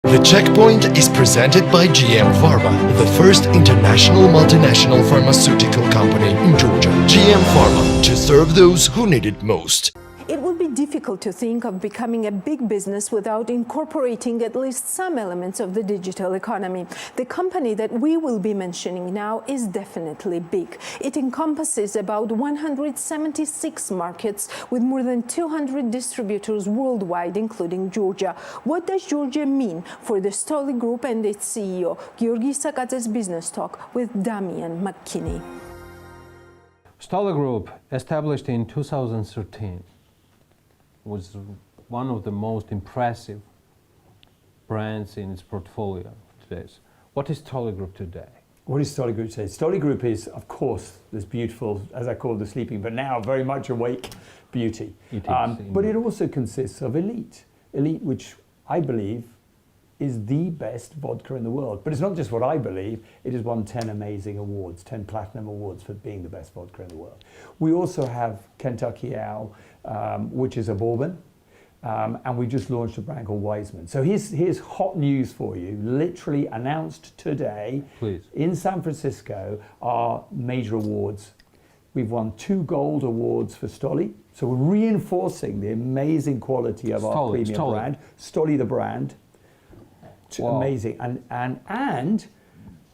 The Checkpoint is presented by GM Pharma, the first international multinational pharmaceutical company in Georgia. GM Pharma, to serve those who need it most. It would be difficult to think of becoming a big business without incorporating at least some elements of the digital economy. The company that we will be mentioning now is definitely big. It encompasses about 176 markets with more than 200 distributors worldwide, including Georgia. What does Georgia mean for the Stoli Group and its CEO? Giorgi Isakadze's Business Talk with Damian McKinney. Stoli Group, established in 2013, was one of the most impressive brands in its portfolio today. What is Stoli Group today? What is Stoli Group today? Stoli Group is, of course, this beautiful, as I call it, the sleeping, but now very much awake beauty. But it also consists of Elite. Elite, which I believe is the best vodka in the world. But it's not just what I believe, it has won 10 amazing awards, 10 platinum awards for being the best vodka in the world. We also have Kentucky Owl, which is a bourbon, and we just launched a brand called Wiseman. So here's hot news for you, literally announced today. Please. In San Francisco, our major awards. We've won 2 gold awards for Stoli, so we're reinforcing the amazing quality of our premium brand, Stoli the brand. Wow. Amazing, and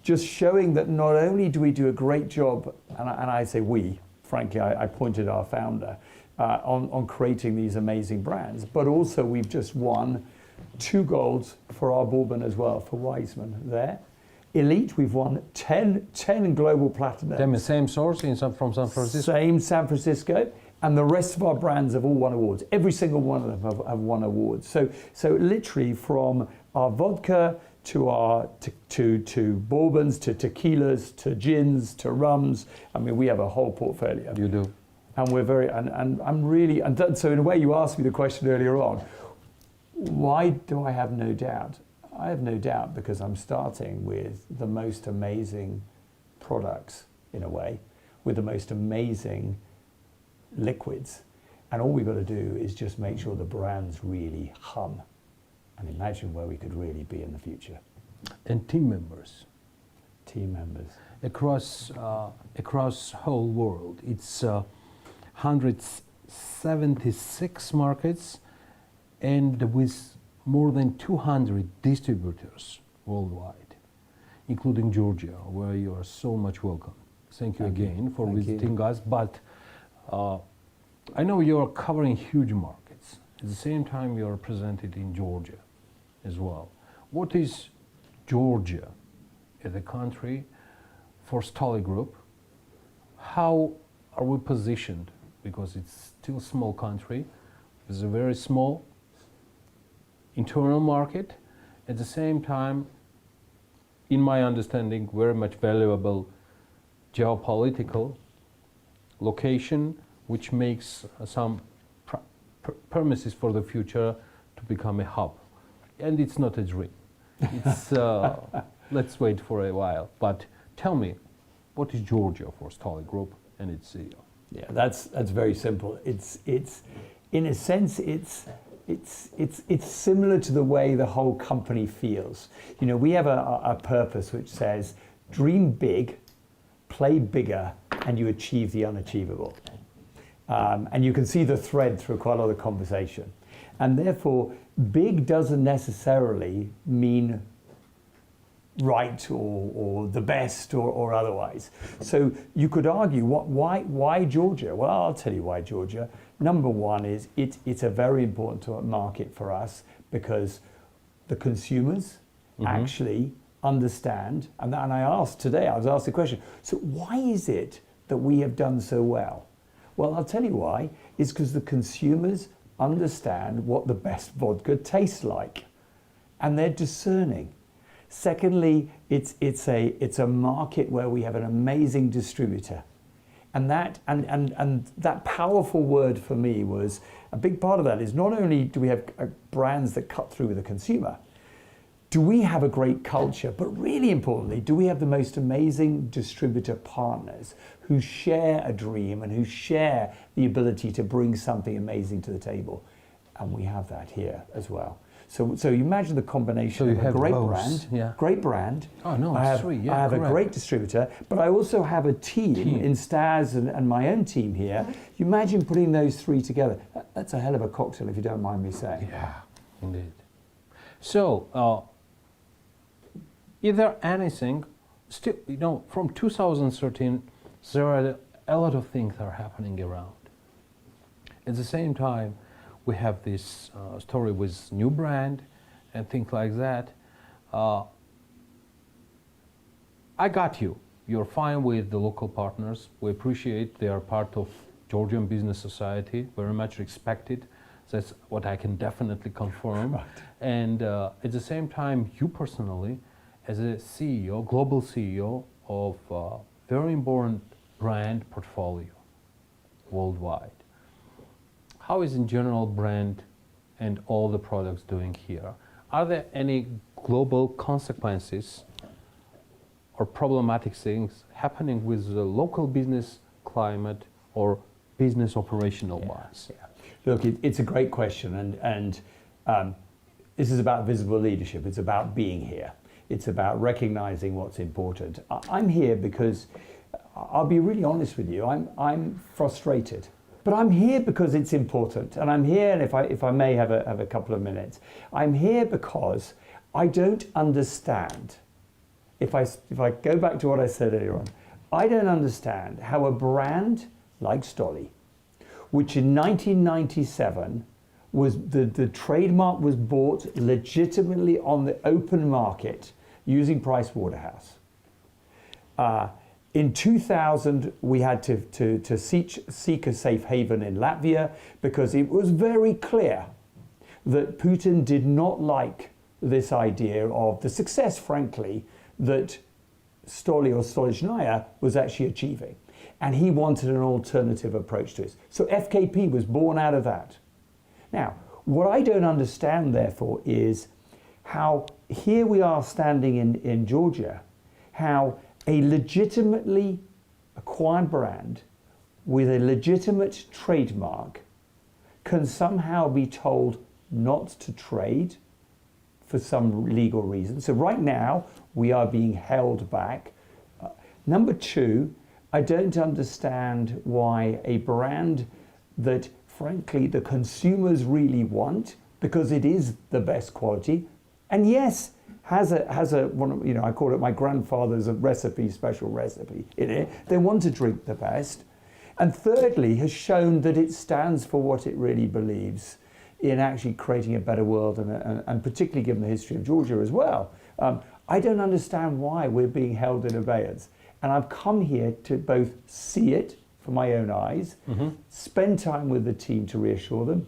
just showing that not only do we do a great job, and I say we, frankly, I pointed our founder, on creating these amazing brands, but also we've just won 2 golds for our bourbon as well, for Wiseman there. Elite, we've won 10 global platinum. Same source from San Francisco? Same San Francisco. And the rest of our brands have all won awards. Every single one of them have won awards. So literally from our vodka to our to bourbons, to tequilas, to gins, to rums. I mean, we have a whole portfolio. You do. And we're very, and I'm really, so in a way you asked me the question earlier on, why do I have no doubt? I have no doubt because I'm starting with the most amazing products, in a way, with the most amazing liquids, and all we've got to do is just make sure the brands really hum, and imagine where we could really be in the future. And team members across whole world. It's 176 markets and with more than 200 distributors worldwide, including Georgia, where you are so much welcome. Thank you again for visiting us. But I know you're covering huge markets. At the same time, you're presented in Georgia as well. What is Georgia as a country for Stoli Group? How are we positioned? Because it's still a small country. It's a very small internal market. At the same time, in my understanding, very much valuable geopolitical location, which makes some premises for the future to become a hub. And it's not a dream. It's let's wait for a while. But tell me, what is Georgia for Stoli Group and its CEO? Yeah, that's very simple. It's in a sense it's similar to the way the whole company feels. You know, we have a purpose which says, dream big, play bigger, and you achieve the unachievable. And you can see the thread through quite a lot of the conversation. And therefore, big doesn't necessarily mean right or the best or otherwise. So you could argue, why Georgia? Well, I'll tell you why Georgia. Number one is it's a very important market for us because the consumers actually understand, and I was asked the question, so why is it that we have done so well? Well, I'll tell you why. It's because the consumers understand what the best vodka tastes like, and they're discerning. Secondly, it's a market where we have an amazing distributor, and that powerful word for me was a big part of that is not only do we have brands that cut through with the consumer, do we have a great culture, but really importantly, do we have the most amazing distributor partners who share a dream and who share the ability to bring something amazing to the table? And we have that here as well. So you imagine the combination So you of a have great both, brand, yeah. great brand. Oh, no, I it's have, three, yeah, I have correct. a great distributor, but I also have a team in Staz and my own team here. You imagine putting those three together. That's a hell of a cocktail, if you don't mind me saying. Yeah, indeed. So, is there anything, still, from 2013, there are a lot of things that are happening around. At the same time, we have this story with new brand and things like that. I got you. You're fine with the local partners. We appreciate they are part of Georgian business society, very much respected. That's what I can definitely confirm. Right. And at the same time, you personally, as a CEO, global CEO of a very important brand portfolio worldwide, how is in general brand and all the products doing here? Are there any global consequences or problematic things happening with the local business climate or business operational wise? Yeah. Look, it's a great question, and this is about visible leadership. It's about being here. It's about recognizing what's important. I'm here because, I'll be really honest with you, I'm frustrated. But I'm here because it's important, and I'm here, and if I may have a couple of minutes, I'm here because I don't understand. If I go back to what I said earlier on, I don't understand how a brand like Stoli, which in 1997 was the trademark was bought legitimately on the open market using Price Waterhouse. In 2000, we had to seek a safe haven in Latvia because it was very clear that Putin did not like this idea of the success, frankly, that Stoli or Stolichnaya was actually achieving. And he wanted an alternative approach to it. So FKP was born out of that. Now, what I don't understand, therefore, is how here we are standing in Georgia, how a legitimately acquired brand with a legitimate trademark can somehow be told not to trade for some legal reason. So right now, we are being held back. Number two, I don't understand why a brand that, frankly, the consumers really want, because it is the best quality, and yes, has a one, I call it my grandfather's recipe, special recipe in it. They want to drink the best. And thirdly, has shown that it stands for what it really believes in actually creating a better world, and particularly given the history of Georgia as well. I don't understand why we're being held in abeyance. And I've come here to both see it for my own eyes, spend time with the team to reassure them,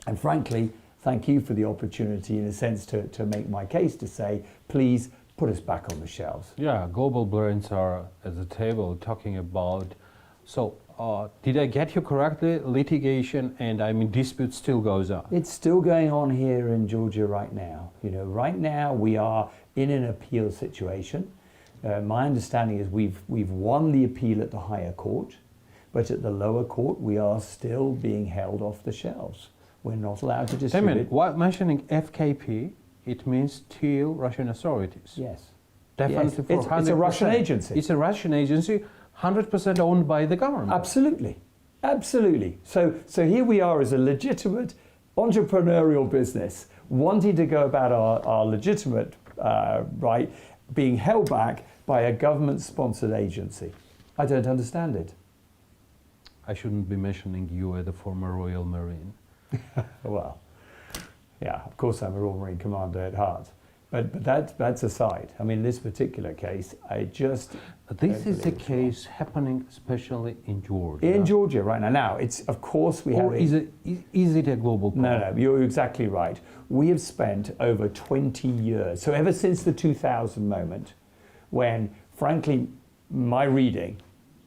and frankly, thank you for the opportunity, in a sense, to make my case, to say, please put us back on the shelves. Yeah, global brands are at the table talking about. So, did I get you correctly? Litigation and dispute still goes on. It's still going on here in Georgia right now. Right now we are in an appeal situation. My understanding is we've won the appeal at the higher court, but at the lower court we are still being held off the shelves. We're not allowed to distribute. Damian, while mentioning FKP, it means still Russian authorities. Yes. Definitely Yes. for It's a Russian 100%. agency. It's a Russian agency, 100% owned by the government. Absolutely. Absolutely. So here we are as a legitimate entrepreneurial business wanting to go about our legitimate right, being held back by a government-sponsored agency. I don't understand it. I shouldn't be mentioning you as a former Royal Marine. Well, yeah, of course I'm a Royal Marine Commander at heart. But that's aside. I mean, in this particular case, I just... This is a case happening especially in Georgia. In Georgia right now. Now, it's, of course, we have... Or is it a global problem? No, you're exactly right. We have spent over 20 years, so ever since the 2000 moment, when, frankly, my reading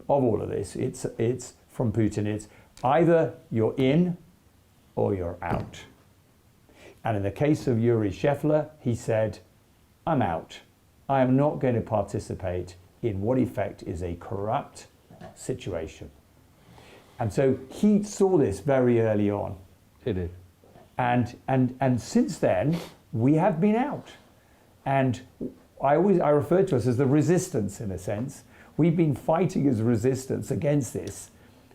of all of this, it's from Putin, it's either you're in or you're out. And in the case of Yuri Shefler, he said, I'm out. I am not going to participate in what in effect is a corrupt situation. And so he saw this very early on. He did. And since then, we have been out. And I refer to us as the resistance in a sense. We've been fighting as resistance against this,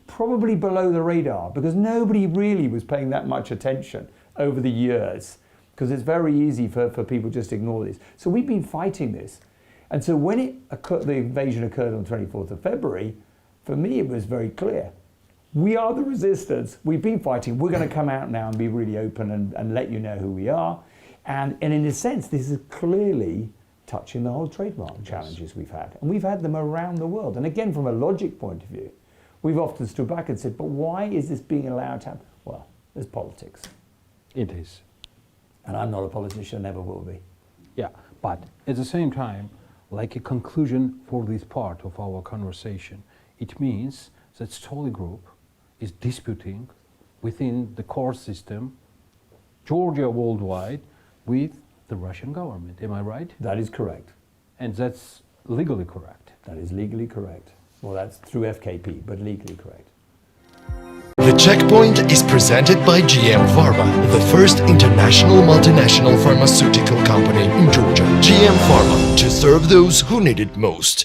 probably below the radar, because nobody really was paying that much attention over the years, because it's very easy for people just to ignore this. So we've been fighting this. And so when the invasion occurred on the 24th of February, for me it was very clear. We are the resistance. We've been fighting. We're going to come out now and be really open and let you know who we are. And in a sense, this is clearly touching the whole trademark challenges we've had. And we've had them around the world. And again, from a logic point of view, we've often stood back and said, but why is this being allowed to happen? Well, there's politics. It is. And I'm not a politician, never will be. Yeah, but at the same time, like a conclusion for this part of our conversation, it means that Stoli Group is disputing within the core system, Georgia worldwide, with the Russian government. Am I right? That is correct. And that's legally correct. That is legally correct. Well, that's through FKP, but legally correct. The Checkpoint is presented by GM Pharma, the first international multinational pharmaceutical company in Georgia. GM Pharma, to serve those who need it most.